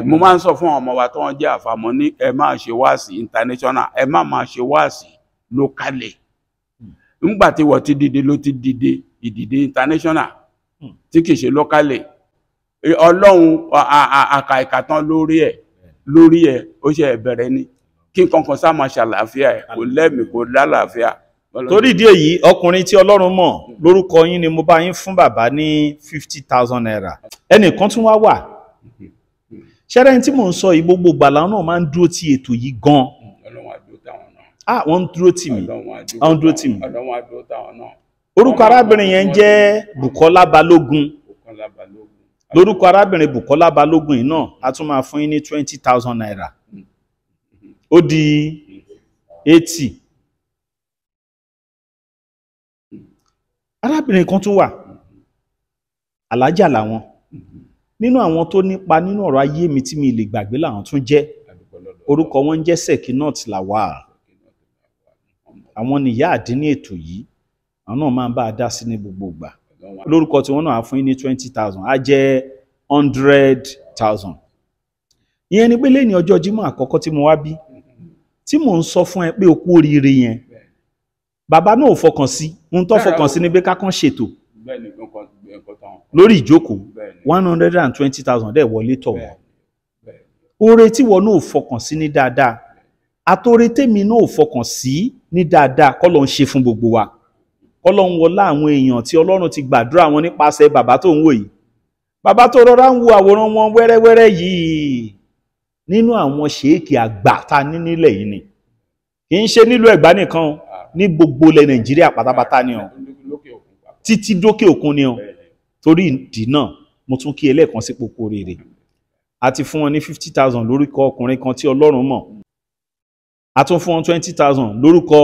Mo máa ń sọ fún ọmọ wa tó wọ́n jẹ́ àfàmọ́ ní ẹ máa ṣe wáàsí international ẹ máa ṣe wáàsí locally nígbà tí wọ́n ti dìde ló ti dìde ìdìde international tí kìí ṣe locally Ọlọ́run àkàìkà tán lórí ẹ̀ ó ṣe bẹ̀rẹ̀ ni kí kankan sá máa ṣàlàáfíà ẹ̀ kò lẹ́mìí kò lálàáfíà. torí ìdí èyí ọkùnrin tí Ọlọ́run mọ̀ lórúkọ yín ni mo bá yín fún bàbá ní 50,000 naira ẹnìkan tún wá wà ṣẹ́rẹ́ tí mò ń sọ yìí gbogbo gbàlá náà máa ń dúró ti ètò yìí gan wọ́n ń dúró tì mí wọ́n ń dúró tì mí orúkọ arábìnrin yẹn jẹ́ Bùkọ́lá Balógun lórúkọ arábìnrin Bùkọ́lá Balógun yìí náà a tún máa fún yín ní 20,000 naira ó di 80 arábìnrin kan tún wà alájà làwọn nínú àwọn tó nípa nínú ọ̀rọ̀ ayé mi tí mi lè gbàgbé làwọn tún jẹ́ orúkọ wọn jẹ́ Sekinat Lawal àwọn nìyá àdínní ètò yìí àwọn náà máa ń bá a dá sí ní gbogbo ìgbà lórúkọ tí wọ́n náà á fún yín ní 20,000 á jẹ́ 100,000 ìyẹn ni pé lẹ́ni ọjọ́ Jímọ̀ àkọ́kọ́ tí mo wá bí tí mò ń sọ fún ẹ pé o kú oríire yẹn bàbá náà ò fọkàn sí ohun tó fọkàn sí ni pé ká kàn ṣètò lórí ìjókòó 120,000 dẹ̀ wọlé tọ̀ wọ́n oore tí wọ́n náà ò fọkàn sí ní dáadáa àtòrè tèmi náà ò fọkàn sí ní dáadáa kọ́ ló ń ṣe fún gbogbo wa kọ́ ló ń wọlá àwọn èèyàn tí Ọlọ́run ti gbàdúrà wọn nípasẹ̀ bàbá tó ń wò yìí bàbá tó rọra ń wo àwòrán wọn wẹ́rẹ́wẹ́rẹ́ yìí nínú àwọn ṣèékì àgbà tá ní nílẹ̀ yìí ni kì í ṣe nílùú Ẹ̀gbá nìkan ní gbogbo ilẹ̀ Nàìjíríà pátápátá ni ọ títí dókè òkun ni ọ torí ìdí náà mo tún kí ẹlẹ́ẹ̀kan sí pòpò rere àti fún wọn ní 50,000 lórúkọ ọkùnrin kan tí Ọlọ́run mọ̀ a tún fún wọn 20,000 lórúkọ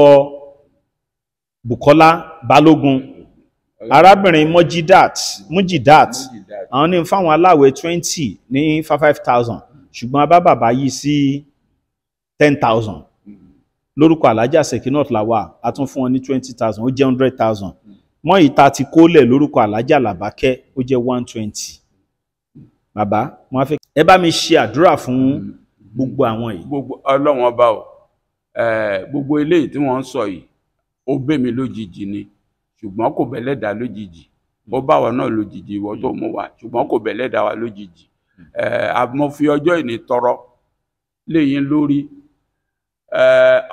Bùkọ́lá Balógun arábìnrin Mujidat àwọn ní fáwọn aláwẹ̀ 20 ní 5,000 ṣùgbọ́n abá bàbá yìí sí 10,000 lórúkọ alájà Sekinat Lawal a tún fún wọn ní 20,000 ó jẹ́ 100,000 mọ́ ìta ti kólẹ̀ lórúkọ alájà Làbákẹ́ ó jẹ́ 120 bàbá wọ́n fẹ́ ẹ bá mi ṣe àdúrà fún gbogbo àwọn yìí. gbogbo Ọlọ́run ọba o gbogbo eléyìí tí wọ́n ń sọ yìí ó bẹ́ mi lójijì ni ṣùgbọ́n kò bẹ́lẹ́dà lójijì ó bá wa náà lójijì ìwọ tó mú wa ṣùgbọ́n kò bẹ̀lẹ̀ dá wa lójijì mo fi ọjọ́ ìní tọrọ léyìn lórí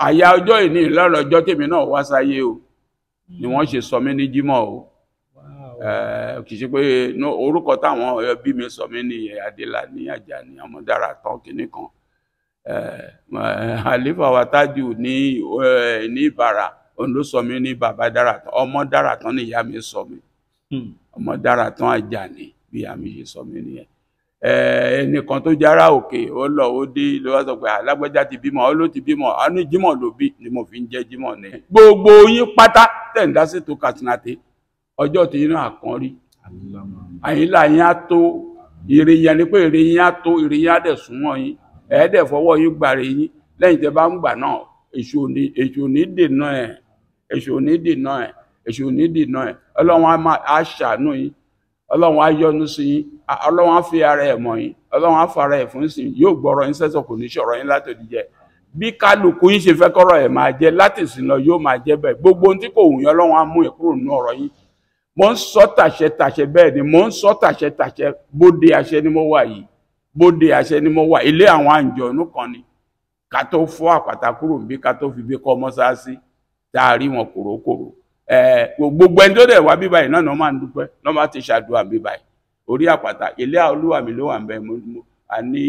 àyà ọjọ́ ìní lọ́rọ̀ ọjọ́ tèmi náà wá sáyé o ni wọ́n ṣe sọ mí ní Jímọ̀ o kì í ṣe pé orúkọ táwọn ẹbí mi sọ mí ní Adélàní Àjàní Ọmọdára tán kìíní kan àlefa wàtájú ní Ìbàrà òun ló sọ mí ní Babadara tán Ọmọdára tán ní ìyá mi sọ mí Ọmọdára tán Àjàní bí ìyá mi ṣe sọ mí nìyẹn ẹnìkan tó jára òkè ó lọ ó dé ló wá sọ pé alágbèjà ti bímọ ó ló ti bímọ á ní Jímọ̀ ló bí ni mo fi ń jẹ́ Jímọ̀ ní gbogbo yín pátá tẹ̀ ń dá sí tó Katsina-Té ọjọ́ tí inú àkànrí àyínlá yín á tó ire yẹn ni pé ire yín á tó ire yín á dẹ̀ súnmọ́ yín ẹ̀ẹ́dẹ̀ fọwọ́ yín gbàre yín lẹ́yìn tẹ́ bá ń gbà náà èṣù ní dènà ẹ̀ èṣù ní dènà ẹ̀ èṣù ní dènà ẹ̀ Ọlọ́run á ṣàánú yín Ọlọ́run á yọ́nú sí yín Ọlọ́run á fi ara ẹ̀ mọ̀ yín Ọlọ́run á fara ẹ̀ fún sí yóò gbọ́rọ̀ yín sẹ́sọ̀ kò ní ṣọ̀rọ̀ yín látòdì jẹ bí kálukú yín ṣe fẹ́ kọ́rọ̀ ẹ̀ máa jẹ láti ìsìn lọ yóò máa jẹ bẹ́ẹ̀ gbogbo ohun tí kò wù yín Ọlọ́run á mú ẹ̀ kúrò nínú ọ̀rọ̀ yín mo ń sọ tàṣẹ bẹ́ẹ̀ ni mo ń sọ tàṣẹ bóde àṣẹ ni mo wà yìí bóde àṣẹ ni mo wà ilé àwọn àǹjọ̀nú kan ni ká tó fọ́ àpáta kúrò níbí ká tó fi bí kọ́ mọ́sáàsì tá a rí wọn kòrókòrò gbogbo ẹni tó dẹ̀ wá bí báyìí náà máa ń dúpẹ́ náà máa ti ṣàdúrà bí báyìí orí àpáta ilé Olúwa mi ló wà ń bẹ àní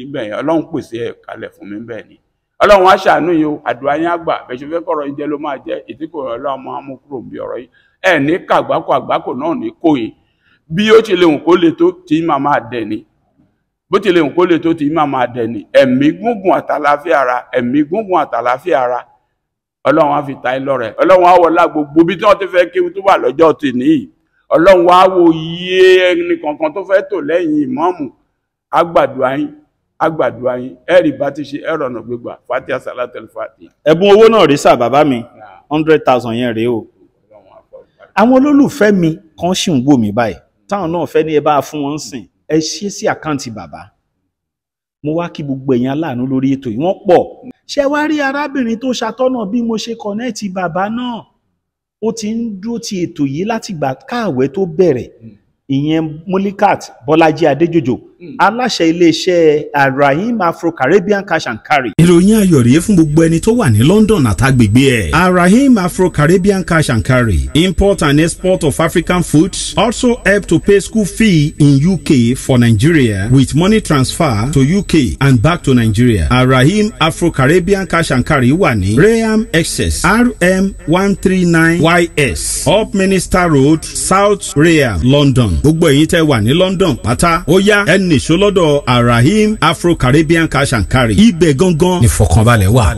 ibẹ̀ yẹn Ọlọ́run pèsè ẹ̀ kalẹ̀ fún mi bẹ́ẹ̀ ni Ọlọ́run á ṣàánú yìí o àdúrà yín àgbà bẹ̀ṣẹ̀ fẹ́ kọ̀rọ̀ yín jẹ́ ló máa jẹ́ ìtìkò Ọlọ́run máa mú kúrò bí ọ̀rọ̀ yìí ẹ̀ ní kàgbákò náà ní kòyìn bí ó ti lè hùn kó lè tó tí máa máa dẹ̀ ni bó ti lè hùn kó lè tó tí máa máa dẹ̀ ni ẹ̀mí gúngùn àtàláfíà ara Ọlọ́run á fi ta ẹ lọ́rẹ Ọlọ́run á wọlá gbogbo bí tí wọ́n ti fẹ́ kéwú tó wà lọ́jọ́ tì níyì Ọlọ́run á wo iye ẹni kankan tó fẹ́ tò lẹ́yìn ìmáàmù agbàdúrà yín ẹ̀rì bá ti ṣe ẹ̀rọ ọ̀nà gbégbà Fatiha Salatul Fatiha. ẹ̀bùn owó náà rí sà bàbá mi 100,000 yẹn rèé o àwọn olólùfẹ́ mi kan ṣì ń wò mí báyìí táwọn náà fẹ́ ní ẹ bá fún wọn sìn ẹ ṣe sí àkáǹtì bàbá mo wá kí gbogbo èèyàn aláàánú lórí ètò yìí wọ́n pọ̀ ṣé wá rí arábìnrin tó ṣàtọ́nà bí mo ṣe kọ̀nẹ́ẹ̀tì bàbá náà ó ti ń dúró ti ètò yìí láti gbà káàwé tó bẹ̀rẹ̀ ìyẹn Mulikat Bọ́lájí Adéjòjò aláṣẹ iléeṣẹ́ Arahim Afro Caribbean Cash and Carry. ìròyìn ayọ̀ rèé fún gbogbo ẹni tó wà ní London àtàgbègbè ẹ̀. Arahim Afro Caribbean Cash and Carry import and export of African foods also help to pay school fee in UK for Nigeria with money transfer to UK and back to Nigeria. Arahim Afro Caribbean Cash and Carry wà ní Rayham Excess RM 139YS Up Minister Road South Rayham London. gbogbo èyí tẹ́ wà ní London pátá ó yá ẹnì ìṣólọ́dọ̀ Arahim Afro Caribbean Cash and Carry ibẹ̀ gangan ní fọkànbalẹ̀ wà.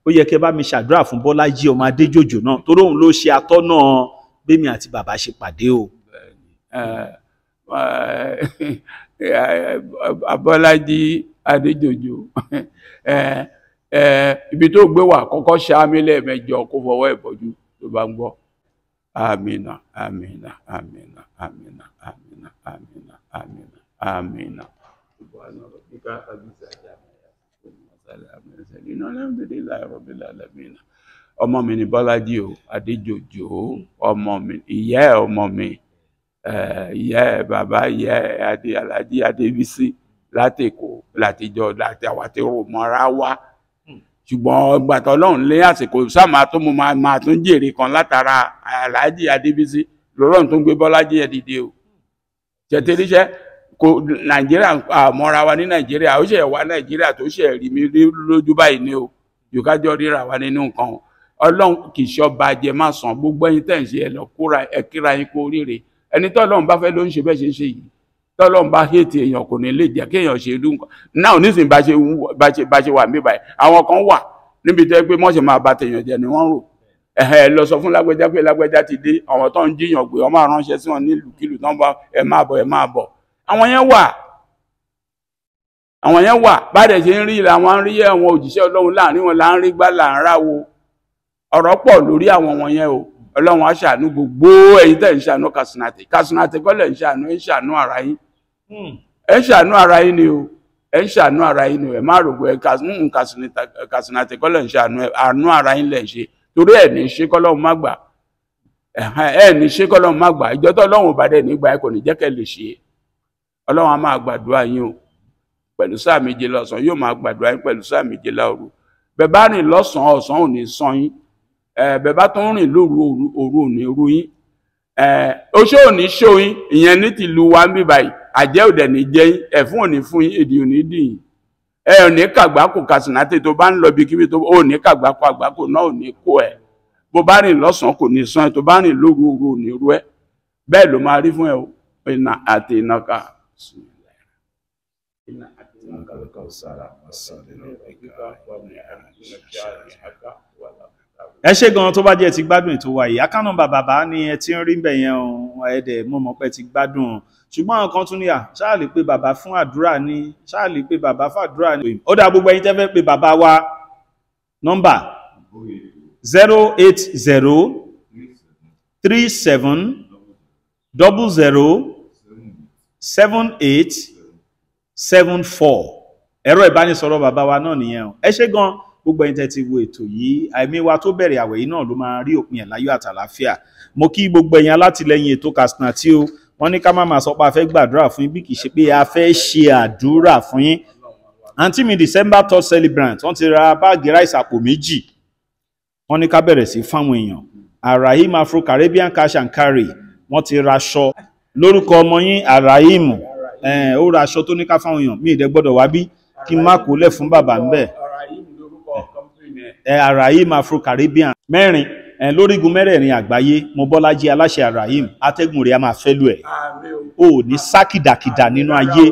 ó yẹ kẹ́ bá mi ṣàdúrà fún Bọ́lájí ọmọ Adéjòjò náà torí òun ló ṣe atọ́nà bẹ́mi àti bàbá ṣe pàdé o. Bọ́lájí Adéjòjò ibi tó gbé wà kọ́kọ́ ṣáámi lẹ́ẹ̀mẹjọ kó fọwọ́ ìbọ̀jú tó bá ń gbọ́. Amina, amina, amina, amina, amina, amina, amina, amina. Ọmọ mi ni Bọ́lájí o, Adéjòjò, ọmọ mi, ìyá ẹ̀ ọmọ mi, ìyá ẹ̀ bàbá ìyá ẹ̀ Alájí Adébísí láti Èkó, látijọ́ láti àwàtí rò mọ́ra wá. Ṣùgbọ́n gbàtọ̀ Ọlọ́run lé àsìkò sáàmà tó mú máa tún jèrè kan látara Aláàjì Adébísí lọ́rọ̀ tó ń gbé Bọ́lájí ẹ̀ dìde o. Ṣètìlíṣẹ́ kò Nàìjíríà àmọ́ra wa ní Nàìjíríà ó ṣe wá Nàìjíríà tó ṣe rí mi lójú báyìí ni o. Yòókájọ́ ríra wa nínú nǹkan. Ọlọ́run kì í ṣọba jẹ má sàn gbogbo ẹ̀yin tẹ̀ ń ṣe ẹ̀ lọ kóra ẹ̀ kíra yín kó ríre. Ẹni tó Ọlọ́run bá fẹ́ ló ń ṣe bẹ́ẹ̀ ṣe ń ṣe yìí. Tọ́lọ́run bá hẹ́ẹ̀tì èèyàn kò ní lè jẹ́ kéèyàn ṣe irú nǹkan náà nísìnyí bá ṣe wà mí báyìí àwọn kan wà níbi tẹ́ pé mọ́ṣẹ̀ máa bá tèèyàn jẹ ni wọ́n rò lọ sọ fún lágbẹ́já pé lágbẹ́já ti dé àwọn tó ń jíyàn gbé wọ́n máa ránṣẹ́ sí wọn nílùkulù tán bá ẹ máa bọ̀ àwọn yẹn wà bá dẹ̀ ṣe ń rí làwọn ń rí àwọn òjíṣẹ́ Ọlọ́run láàrin wọn là ń rí gbá là ń ráwo ọ̀rọ̀ pọ̀ lórí àwọn wọn yẹn o Ọlọ́run á ṣàánú gbogbo ẹ̀yin tẹ́ ń ṣàánú Katsina-Té kọ́ lẹ̀ ń ṣàánú ẹ̀ ń ṣàánú ara yín ẹ ń ṣàánú ara yín ni o ẹ ń ṣàánú ara yín ni o ẹ má rògbò ẹ Katsina-Té kọ́ lẹ̀ ń ṣàánú àánú ara yín lẹ̀ ń ṣe torí ẹ̀ ní ṣe kọ́lọ́run má gbà ẹ ní ṣe kọ́lọ́run má gbà ìjọ tó Ọlọ́run ò bá dẹ̀ nígbà ẹ kò ní jẹ́ kẹ́ lè ṣe Ọlọ́run á máa gbàdúrà yín o pẹ̀lú sáà méje lọ́sàn yóò máa gbàdúrà yín pẹ̀lú sáà méje láòru bẹ́ẹ̀ bá rìn lọ́sàn ọ̀sán ò ní sán yín bẹ́ẹ̀ bá tún rìn lóru òru ò ní ru yín oṣó ò ní ṣó yín ìyẹn ní tìlú wa ń bí báyìí àjẹ́ ò dẹ̀ ní jẹ yín ẹ̀fún ò ní fún yín èdè ò ní dì yín ò ní kàgbákò kàsìnàtè tó bá ń lọ bí kíbi tó ò ní kàgbákò àgbákò náà ò ní kó ẹ bó bá rìn lọ́sàn kò ní sán ẹ tó bá rìn lóru òru ò ní ru ẹ bẹ́ẹ̀ ló máa rí fún ẹ o iná àti iná ká ẹ ṣé gan tó bá jẹ́ ti gbádùn ètò wa yìí account number bàbá ni ẹ ti ń rí ń bẹ̀ yẹn o ẹ̀ẹ́dẹ̀ mo mọ̀ pé ti gbádùn ṣùgbọ́n àwọn kan tún ní ṣáà lè pe bàbá fún àdúrà ní ṣáà lè pe bàbá fún àdúrà ní. ó dá gbogbo ẹ̀yin tẹ́ fẹ́ pe bàbá wa nọ́mbà 080 37 00 78 74 ẹ̀rọ ìbánisọ̀rọ̀ bàbá wa náà nìyẹn o ẹ ṣé gan gbogbo ẹ̀yin tẹ́ ti wo ètò yìí àìmí wa tó bẹ̀rẹ̀ àwẹ̀ yìí náà ló máa rí òpin ẹ̀ láyọ̀ àtàlàáfíà mo kí gbogbo ẹ̀yin alátìlẹyìn ètò Katsina tí o wọ́n ní ká má máa sọ pé a fẹ́ gbàdúrà fún yín bí kì í ṣe pé a fẹ́ ṣe àdúrà fún yín àǹtí mi December 3rd celebrant wọ́n ti ra báàgì ráìsì àpò 2 wọ́n ní ká bẹ̀rẹ̀ sí fáwọn èèyàn Arahim Afro Caribbean Cash and Carry wọ́n ti raṣọ lórúkọ ọmọ yín Arahim ó raṣọ tó ní ká fáwọn èèyàn mi ìdẹ gbọ́dọ̀ wá bí kí n má kó lẹ̀ fún bàbá ń bẹ̀ Arahim Afro Caribbean 4 lórígun mẹ́rẹ̀ẹ̀rin àgbáyé mo Bọ́lájí aláṣẹ Arahim atẹ́gùn rẹ̀ a máa fẹ́ lù ẹ̀ o ní sákìdàkìdà nínú ayé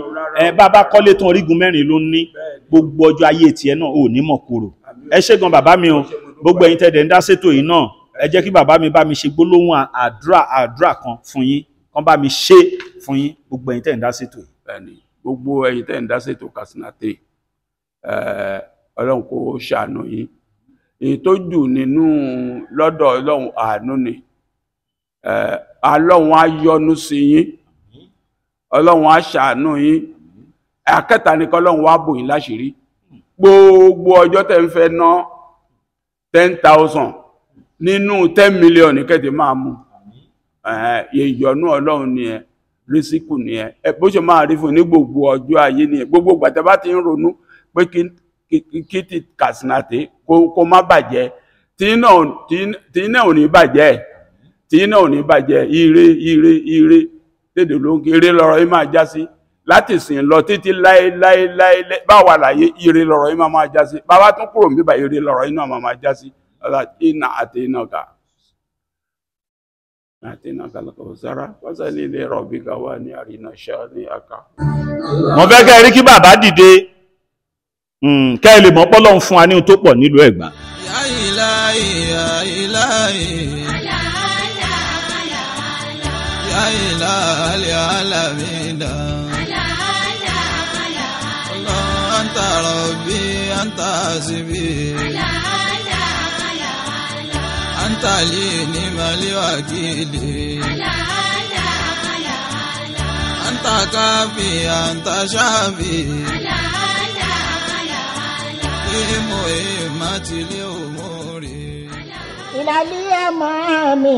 bàbá kọ́lé tán orígun 4 ló ní gbogbo ọjọ́ ayé tiẹ̀ náà o ní mọ̀ kúrò ẹ ṣé gan bàbá mi o gbogbo ẹ̀yin tẹ́dẹ̀ ń dá ṣètò yìí náà ẹ jẹ́ kí bàbá mi bá mi ṣe gbólóhùn àdúrà kan fún yín kán bá mi ṣe fún yín gbogbo ẹ̀yin tẹ́dẹ̀ ń dá ṣètò yìí. bẹ́ẹ̀ni gbogbo ẹ̀yin tẹ́dẹ̀ ń dá ṣètò Katsina Ọlọ́run kó ṣàánú yín èyí tó jù nínú lọ́dọ̀ Ọlọ́run àánú ni Ọlọ́run á yọ́nú sí yín Ọlọ́run á ṣàánú yín akẹta ni k'Ọlọ́run wá bò yín láṣìírí gbogbo ọjọ́ tẹ́ ń fẹ́ ná 10,000 nínú 10 million kẹ́tẹ̀ máa mú ìyọ́nú Ọlọ́run ni ẹ rísíkù ni ẹ bó ṣe máa rí fún ní gbogbo ọjọ́ ayé ni ẹ gbogbo gbàtẹ́ bá ti ń ronú pé kí ti Katsina kó má bàjẹ́ tí iná ò ní bàjẹ́ ire dédé ló ń ire lọ́rọ̀ yìí máa já sí láti sìn lọ títí láéláé báwa láyé ire lọ́rọ̀ yìí máa já sí bàbá tún kúrò níbà ire lọ́rọ̀ yìí náà máa já sí iná àti iná ká lọ́kọ̀ sára wọ́sẹ̀ nílé rọ̀bì ká wà ní àrínà ṣáà ní àká. mo fẹ́ kẹ́ rí kí bàbá dìde kẹ́ ẹ lè mọ̀ pé Ọlọ́run fún wa ní ohun tó pọ̀ nílùú Ẹ̀gbá. Ya ilahi, ya ilahi, ya ilahi alamin. Allah anta rabbi anta hasbi. Anta li nimali wakili. Anta kafi anta shafi. Ilali amami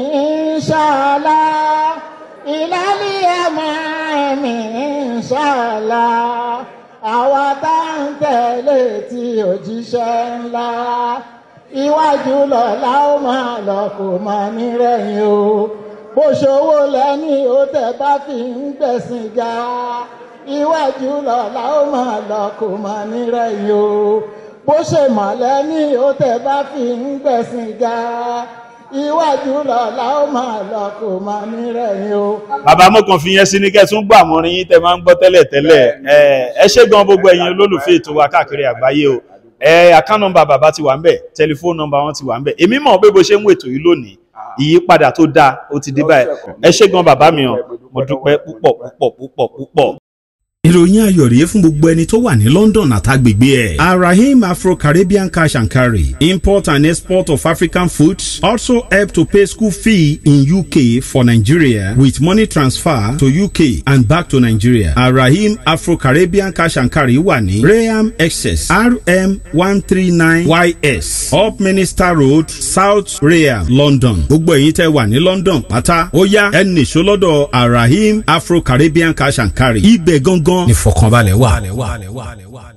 inshallah, ilali amami inshallah, àwa tá ń tẹ̀lé tí òjíṣẹ́ ńlá, iwájú lọ́la ó máa lọ kò máa nírẹ̀yìn o, bó ṣòwò lẹ́ni ó tẹ̀ bá fi ń gbẹ̀sìn ga, iwájú lọ́la ó máa lọ kò máa nírẹ̀yìn o. Bó ṣe mọ̀lẹ́ ní ó tẹ́ bá fi ń gbẹ̀sìn ga iwájú lọ́la ó máa lọ kò máa nírẹ̀yìn o. bàbá mo kàn fi yẹn sí ní kẹtún gbà mọrin yín tẹ́ máa ń gbọ́ tẹ́lẹ̀ ẹ ṣé gan gbogbo ẹ̀yin olólùfẹ́ ètò wa káàkiri àgbáyé o account number bàbá ti wà ń bẹ̀ telephone number wọn ti wà ń bẹ̀ èmi mọ̀ pé bó ṣe ń wo ètò yìí lónìí ìyípadà tó dáa ó ti dé báyìí ẹ ṣé gan bàbá mi o mo dúpẹ́ púpọ̀. ìròyìn ayọ̀ rèé fún gbogbo ẹni tó wà ní London àtàgbègbè ẹ̀. Arahim Afro-Caribbean Cash and Carry, import and export of African foods, also help to pay school fee in UK for Nigeria with money transfer to UK and back to Nigeria. Arahim Afro-Caribbean Cash and Carry wà ní Rayham Excess RM 139YS Up Minister Road, South Rayham, London. Gbogbo ẹ̀yin tẹ́ wà ní London pátá ó yá ẹ nìṣó lọ́dọ̀ Arahim Afro-Caribbean Cash and Carry. Ibẹ̀ gangan ni fọkànbalẹ̀ wà.